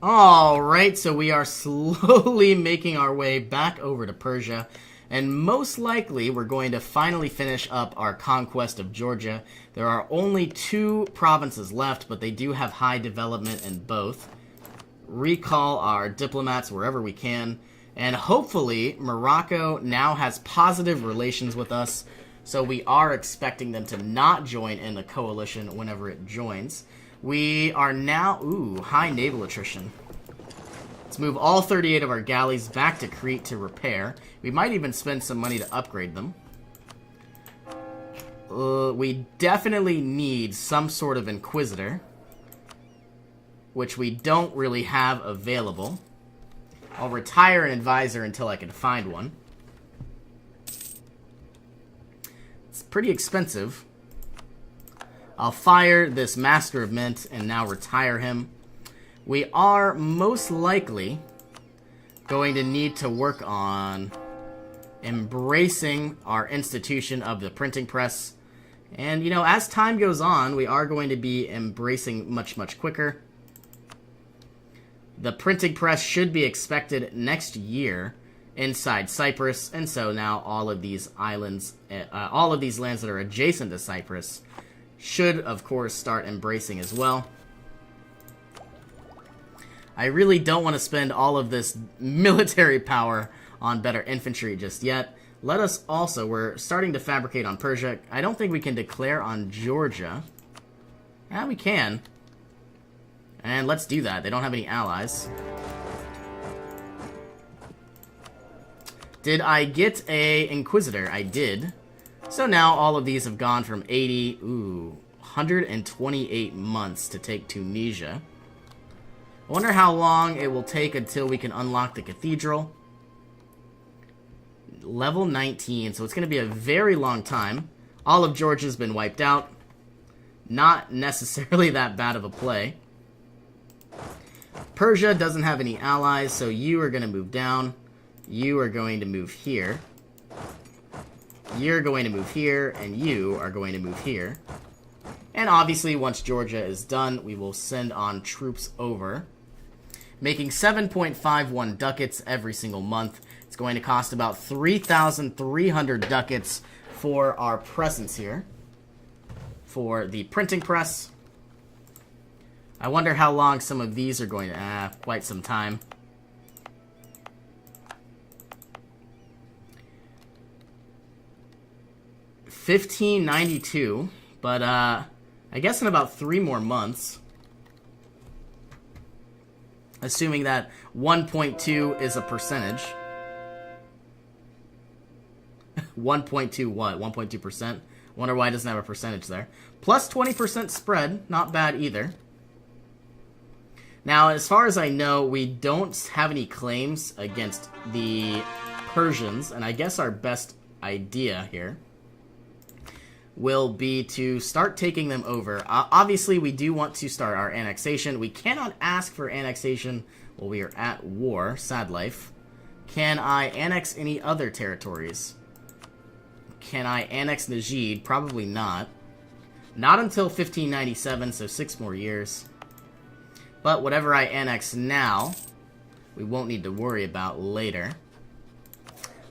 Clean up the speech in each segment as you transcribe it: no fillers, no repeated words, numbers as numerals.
Alright, so we are slowly making our way back over to Persia, and most likely we're going to finally finish up our conquest of Georgia. There are only 2 provinces left, but they do have high development in both. Recall our diplomats wherever we can, and hopefully Morocco now has positive relations with us, so we are expecting them to not join in the coalition whenever it joins. We are now... Ooh, high naval attrition. Let's move all 38 of our galleys back to Crete to repair. We might even spend some money to upgrade them. We definitely need some sort of Inquisitor, which we don't really have available. I'll retire an advisor until I can find one. It's pretty expensive. I'll fire this Master of Mint and now retire him. We are most likely going to need to work on embracing our institution of the printing press. And, you know, as time goes on, we are going to be embracing much, much quicker. The printing press should be expected next year inside Cyprus, and so now all of these islands, all of these lands that are adjacent to Cyprus should, of course, start embracing as well. I really don't want to spend all of this military power on better infantry just yet. Let us also, we're starting to fabricate on Persia. I don't think we can declare on Georgia. Yeah, we can. And let's do that. They don't have any allies. Did I get a Inquisitor? I did. So now all of these have gone from 128 months to take Tunisia. I wonder how long it will take until we can unlock the cathedral. Level 19, so it's going to be a very long time. All of Georgia's been wiped out. Not necessarily that bad of a play. Persia doesn't have any allies, so you are going to move down. You are going to move here. You're going to move here, and you are going to move here. And obviously, once Georgia is done, we will send on troops over, making 7.51 ducats every single month. It's going to cost about 3,300 ducats for our presence here, for the printing press. I wonder how long some of these are going to... quite some time. $15.92, but I guess in about 3 more months, assuming that 1.2 is a percentage. 1.2 what? 1.2%? Wonder why it doesn't have a percentage there. Plus 20% spread, not bad either. Now, as far as I know, we don't have any claims against the Persians, and I guess our best idea here will be to start taking them over. Obviously, we do want to start our annexation. We cannot ask for annexation while we are at war, sad life. Can I annex any other territories? Can I annex Najd? Probably not. Not until 1597, so 6 more years. But whatever I annex now, we won't need to worry about later.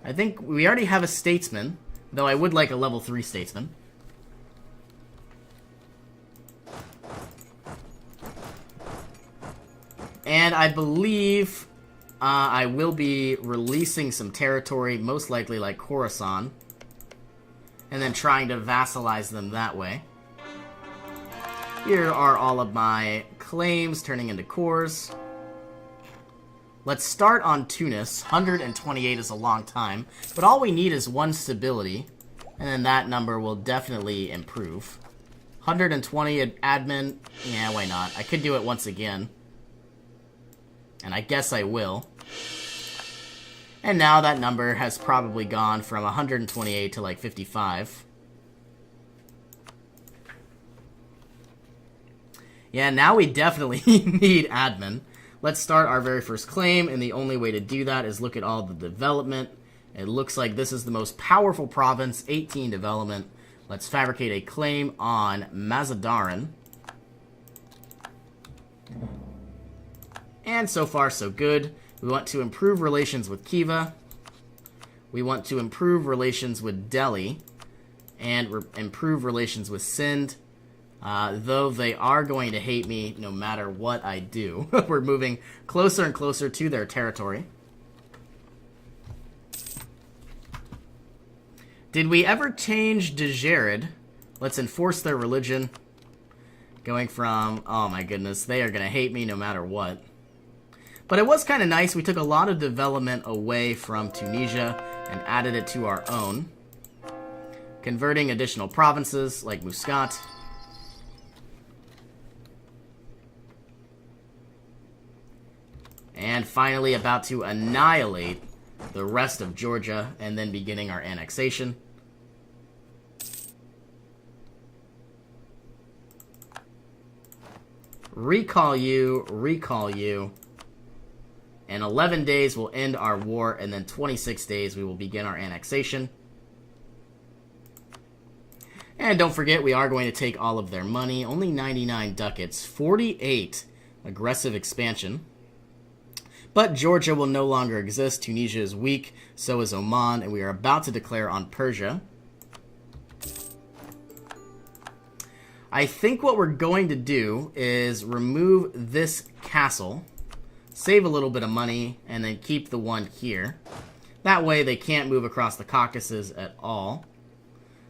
I think we already have a statesman, though I would like a level 3 statesman. And I believe I will be releasing some territory, most likely like Khorasan, and then trying to vassalize them that way. Here are all of my claims turning into cores. Let's start on Tunis. 128 is a long time, but all we need is 1 stability, and then that number will definitely improve. 120 admin, yeah, why not? I could do it once again. And I guess I will. And now that number has probably gone from 128 to like 55. Yeah, now we definitely need admin. Let's start our very first claim, and the only way to do that is look at all the development. It looks like this is the most powerful province, 18 development. Let's fabricate a claim on Mazandaran. And so far, so good. We want to improve relations with Khiva. We want to improve relations with Delhi. And improve relations with Sindh. Though they are going to hate me no matter what I do. We're moving closer and closer to their territory. Did we ever change Djerid? Let's enforce their religion. Going from, oh my goodness, they are going to hate me no matter what. But it was kind of nice. We took a lot of development away from Tunisia and added it to our own. Converting additional provinces like Muscat. And finally about to annihilate the rest of Georgia, and then beginning our annexation. Recall you. In 11 days, we'll end our war, and then 26 days, we will begin our annexation. And don't forget, we are going to take all of their money. Only 99 ducats, 48 aggressive expansion. But Georgia will no longer exist. Tunisia is weak, so is Oman, and we are about to declare on Persia. I think what we're going to do is remove this castle, save a little bit of money, and then keep the one here. That way they can't move across the Caucasus at all.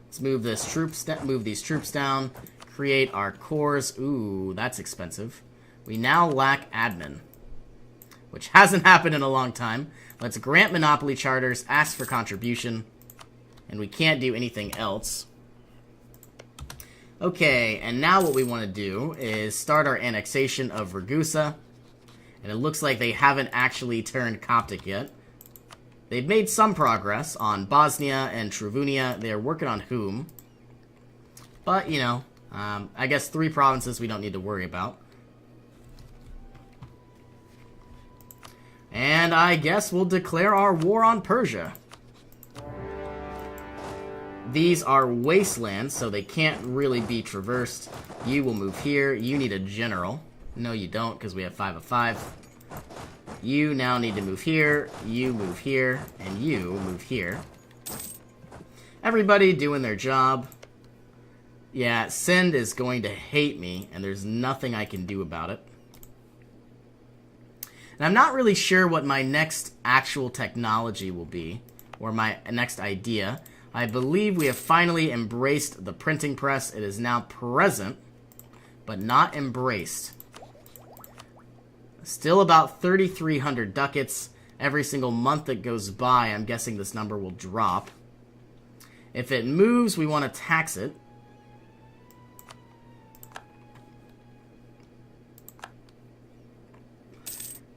Let's move these troops down, create our cores. Ooh, that's expensive. We now lack admin, which hasn't happened in a long time. Let's grant monopoly charters, ask for contribution, and we can't do anything else. Okay, and now what we want to do is start our annexation of Ragusa, and it looks like they haven't actually turned Coptic yet. They've made some progress on Bosnia and Travunia. They're working on Hum. But, you know, I guess 3 provinces we don't need to worry about. And I guess we'll declare our war on Persia. These are wastelands, so they can't really be traversed. You will move here. You need a general. No, you don't, because we have 5 of 5. You now need to move here. You move here. And you move here. Everybody doing their job. Yeah, Sindh is going to hate me, and there's nothing I can do about it. And I'm not really sure what my next actual technology will be, or my next idea. I believe we have finally embraced the printing press. It is now present, but not embraced. Still about 3,300 ducats. Every single month that goes by, I'm guessing this number will drop. If it moves, we want to tax it.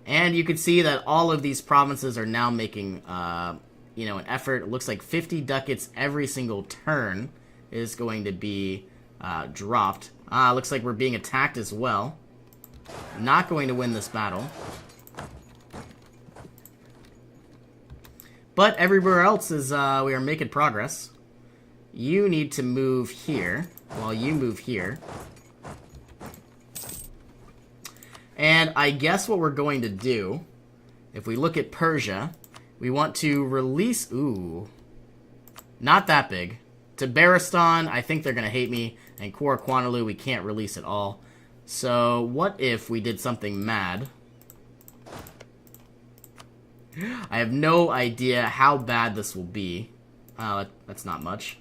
And you can see that all of these provinces are now making, you know, an effort. It looks like 50 ducats every single turn is going to be dropped. Looks like we're being attacked as well. Not going to win this battle. But everywhere else is, we are making progress. You need to move here, while you move here. And I guess what we're going to do, if we look at Persia, we want to release... Ooh. Not that big. Tabaristan, I think they're going to hate me. And Quaraquanalu, we can't release at all. So, what if we did something mad? I have no idea how bad this will be. That's not much.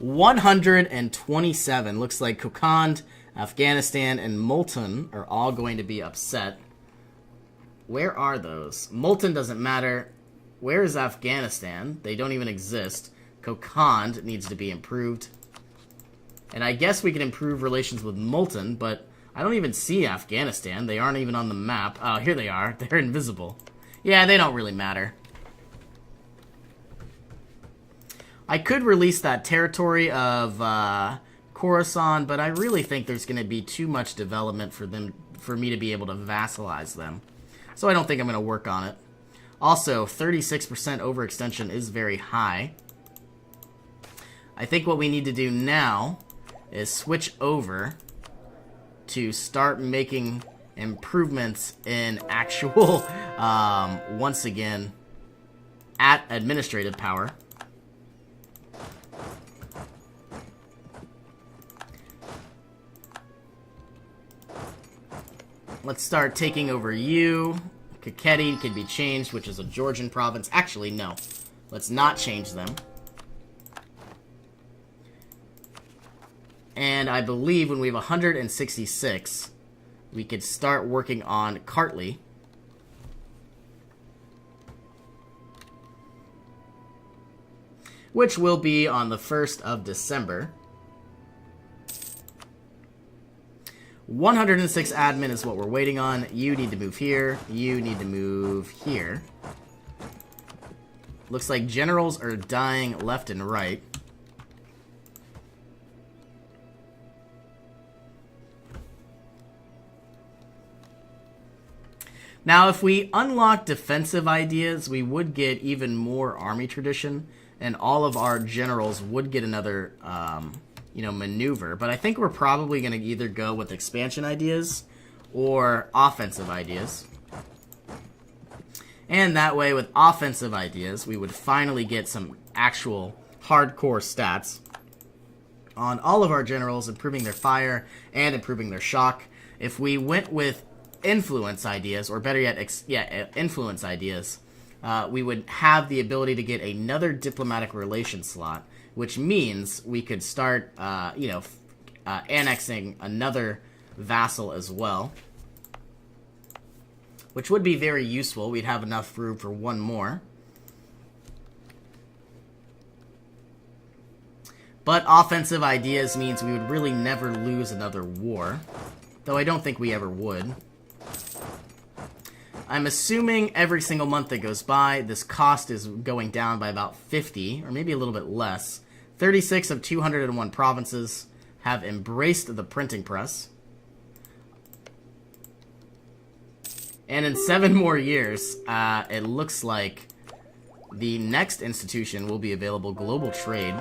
$127. Looks like Kokand, Afghanistan, and Multan are all going to be upset. Where are those? Multan doesn't matter. Where is Afghanistan? They don't even exist. Kokand needs to be improved. And I guess we can improve relations with Multan, but I don't even see Afghanistan. They aren't even on the map. Oh, here they are. They're invisible. Yeah, they don't really matter. I could release that territory of Khorasan, but I really think there's going to be too much development for me to be able to vassalize them. So I don't think I'm going to work on it. Also, 36% overextension is very high. I think what we need to do now is switch over to start making improvements in actual, once again, at administrative power. Let's start taking over you. Kakheti can be changed, which is a Georgian province. Actually, no. Let's not change them. And I believe when we have 166, we could start working on Kartli. Which will be on the 1st of December. 106 admin is what we're waiting on. You need to move here. You need to move here. Looks like generals are dying left and right. Now, if we unlock defensive ideas, we would get even more army tradition, and all of our generals would get another, maneuver. But I think we're probably going to either go with expansion ideas or offensive ideas. And that way, with offensive ideas, we would finally get some actual hardcore stats on all of our generals, improving their fire and improving their shock. If we went with influence ideas, or better yet, influence ideas, we would have the ability to get another diplomatic relations slot, which means we could start, annexing another vassal as well, which would be very useful. We'd have enough room for one more. But offensive ideas means we would really never lose another war, though I don't think we ever would. I'm assuming every single month that goes by, this cost is going down by about 50, or maybe a little bit less. 36 of 201 provinces have embraced the printing press. And in 7 more years, it looks like the next institution will be available, global trade.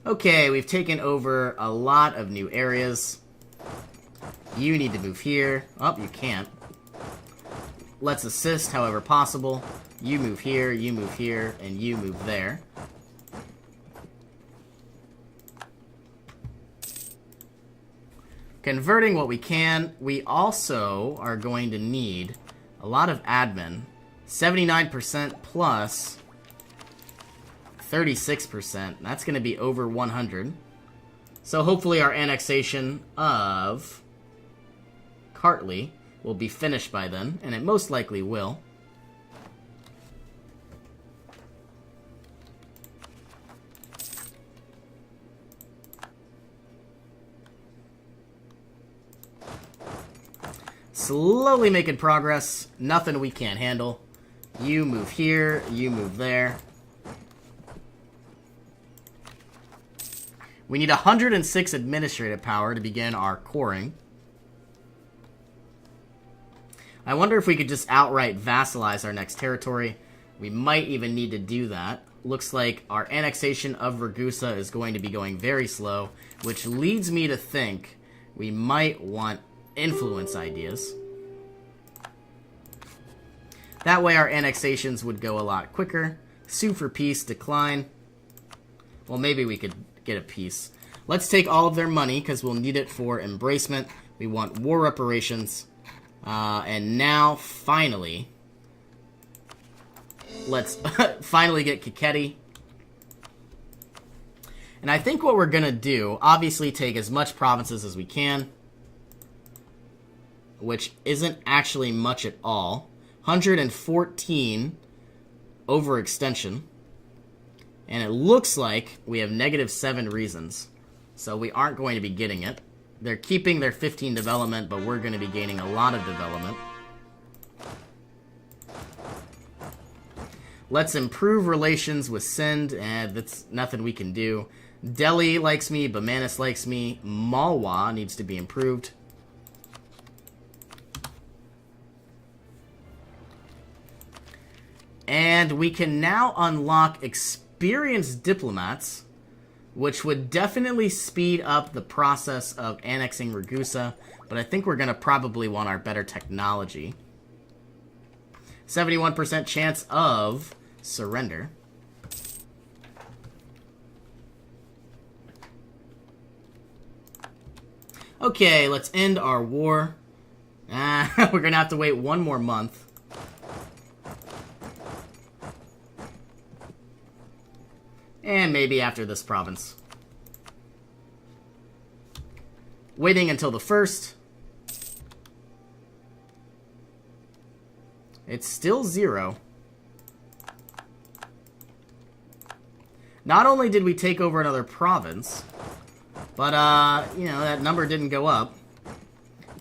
Okay, we've taken over a lot of new areas. You need to move here. Oh, you can't. Let's assist however possible. You move here, and you move there. Converting what we can. We also are going to need a lot of admin. 79% plus 36%. That's going to be over 100. So hopefully our annexation of Kartli will be finished by then, and it most likely will. Slowly making progress. Nothing we can't handle. You move here, you move there. We need 106 administrative power to begin our coring. I wonder if we could just outright vassalize our next territory. We might even need to do that. Looks like our annexation of Ragusa is going to be going very slow, which leads me to think we might want influence ideas. That way our annexations would go a lot quicker. Sue for peace, decline. Well, maybe we could get a peace. Let's take all of their money because we'll need it for embracement. We want war reparations. And now, finally, let's finally get Kakheti. And I think what we're going to do, obviously take as much provinces as we can, which isn't actually much at all. 114 overextension. And it looks like we have -7 reasons. So we aren't going to be getting it. They're keeping their 15 development, but we're going to be gaining a lot of development. Let's improve relations with Sind, and that's nothing we can do. Delhi likes me, Bamanis likes me, Malwa needs to be improved. And we can now unlock experienced diplomats, which would definitely speed up the process of annexing Ragusa, but I think we're going to probably want our better technology. 71% chance of surrender. Okay, let's end our war. We're going to have to wait one more month. And maybe after this province. Waiting until the 1st. It's still 0. Not only did we take over another province, but, you know, that number didn't go up.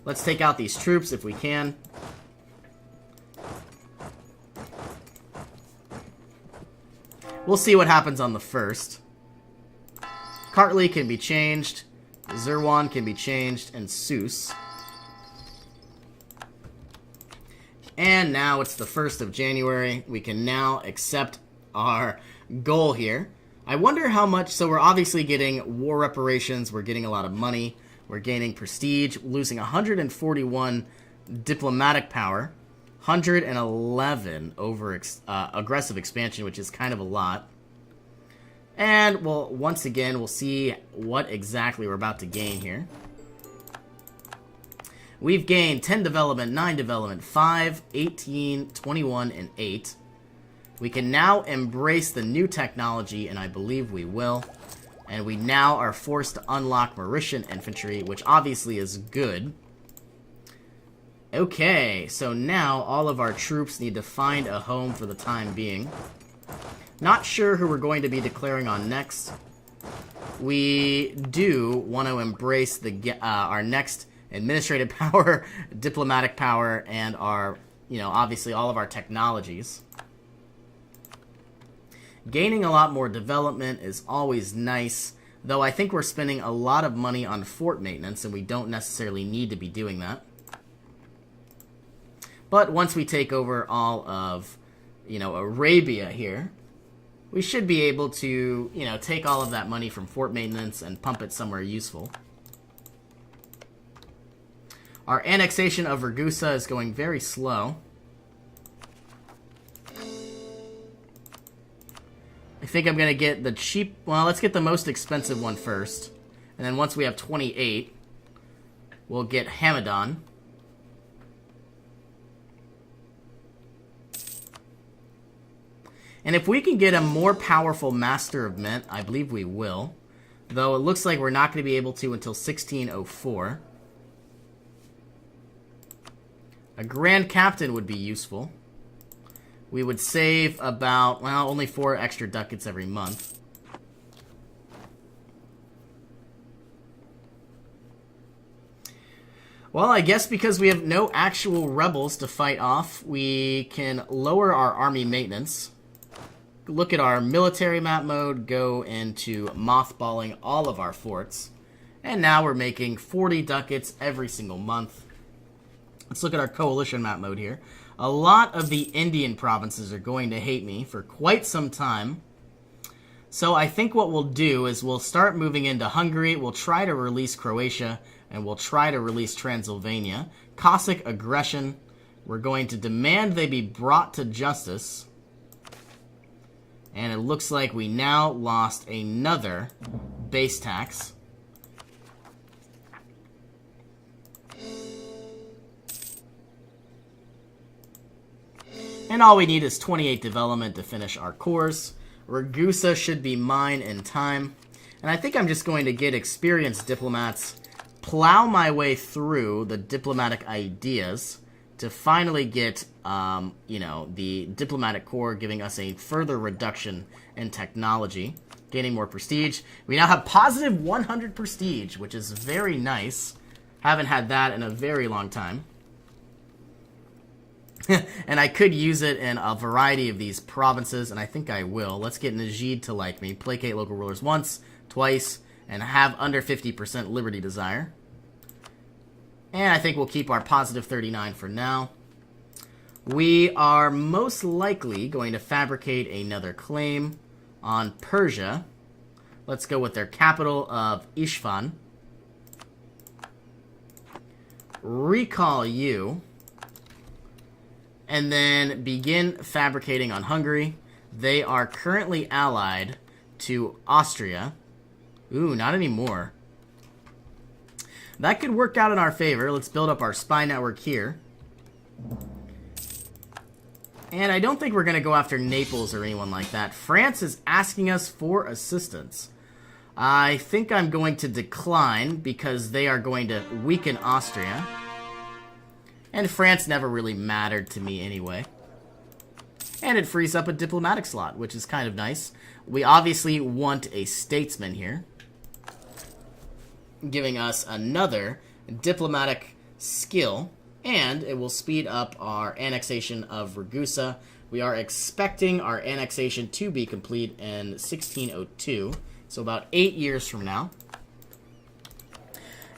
Let's take out these troops if we can. We'll see what happens on the 1st. Kartli can be changed. Zerwan can be changed. And Sus. And now it's the 1st of January. We can now accept our goal here. I wonder how much... So we're obviously getting war reparations. We're getting a lot of money. We're gaining prestige. Losing 141 diplomatic power. 111 over aggressive expansion, which is kind of a lot. And, well, once again, we'll see what exactly we're about to gain here. We've gained 10 development, 9 development, 5, 18, 21, and 8. We can now embrace the new technology, and I believe we will. And we now are forced to unlock Mauritian infantry, which obviously is good. Okay, so now all of our troops need to find a home for the time being. Not sure who we're going to be declaring on next. We do want to embrace the our next administrative power, diplomatic power, and our, you know, obviously all of our technologies. Gaining a lot more development is always nice, though I think we're spending a lot of money on fort maintenance, and we don't necessarily need to be doing that. But once we take over all of, you know, Arabia here, we should be able to, you know, take all of that money from fort maintenance and pump it somewhere useful. Our annexation of Ragusa is going very slow. I think I'm going to get the cheap... Well, let's get the most expensive one first. And then once we have 28, we'll get Hamadan. And if we can get a more powerful Master of Mint, I believe we will. Though it looks like we're not going to be able to until 1604. A Grand Captain would be useful. We would save about, well, only 4 extra ducats every month. Well, I guess because we have no actual rebels to fight off, we can lower our army maintenance. Look at our military map mode, go into mothballing all of our forts. And now we're making 40 ducats every single month. Let's look at our coalition map mode here. A lot of the Indian provinces are going to hate me for quite some time. So I think what we'll do is we'll start moving into Hungary. We'll try to release Croatia, and we'll try to release Transylvania. Cossack aggression. We're going to demand they be brought to justice. And it looks like we now lost another base tax. And all we need is 28 development to finish our course. Ragusa should be mine in time. And I think I'm just going to get experienced diplomats, plow my way through the diplomatic ideas to finally get, you know, the diplomatic corps giving us a further reduction in technology, gaining more prestige. We now have positive 100 prestige, which is very nice. Haven't had that in a very long time. And I could use it in a variety of these provinces, and I think I will. Let's get Najid to like me. Placate local rulers once, twice, and have under 50% liberty desire. And I think we'll keep our positive 39 for now. We are most likely going to fabricate another claim on Persia. Let's go with their capital of Isfahan. Recall you. And then begin fabricating on Hungary. They are currently allied to Austria. Ooh, not anymore. That could work out in our favor. Let's build up our spy network here. And I don't think we're going to go after Naples or anyone like that. France is asking us for assistance. I think I'm going to decline because they are going to weaken Austria. And France never really mattered to me anyway. And it frees up a diplomatic slot, which is kind of nice. We obviously want a statesman here, giving us another diplomatic skill, and it will speed up our annexation of Ragusa. We are expecting our annexation to be complete in 1602, so about 8 years from now.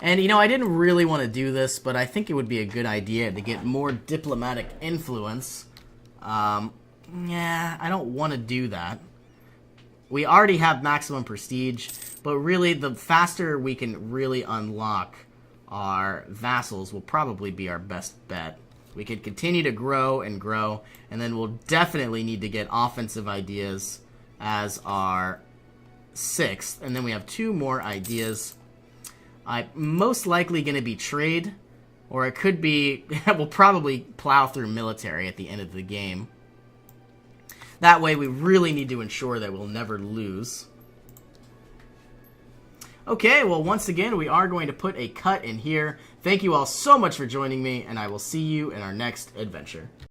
And, you know, I didn't really want to do this, but I think it would be a good idea to get more diplomatic influence. Yeah, I don't want to do that. We already have maximum prestige, but really the faster we can really unlock our vassals will probably be our best bet. We could continue to grow and grow, and then we'll definitely need to get offensive ideas as our 6th, and then we have 2 more ideas. I'm most likely going to be trade, or it could be, we'll probably plow through military at the end of the game. That way we really need to ensure that we'll never lose. Okay, well, once again, we are going to put a cut in here. Thank you all so much for joining me, and I will see you in our next adventure.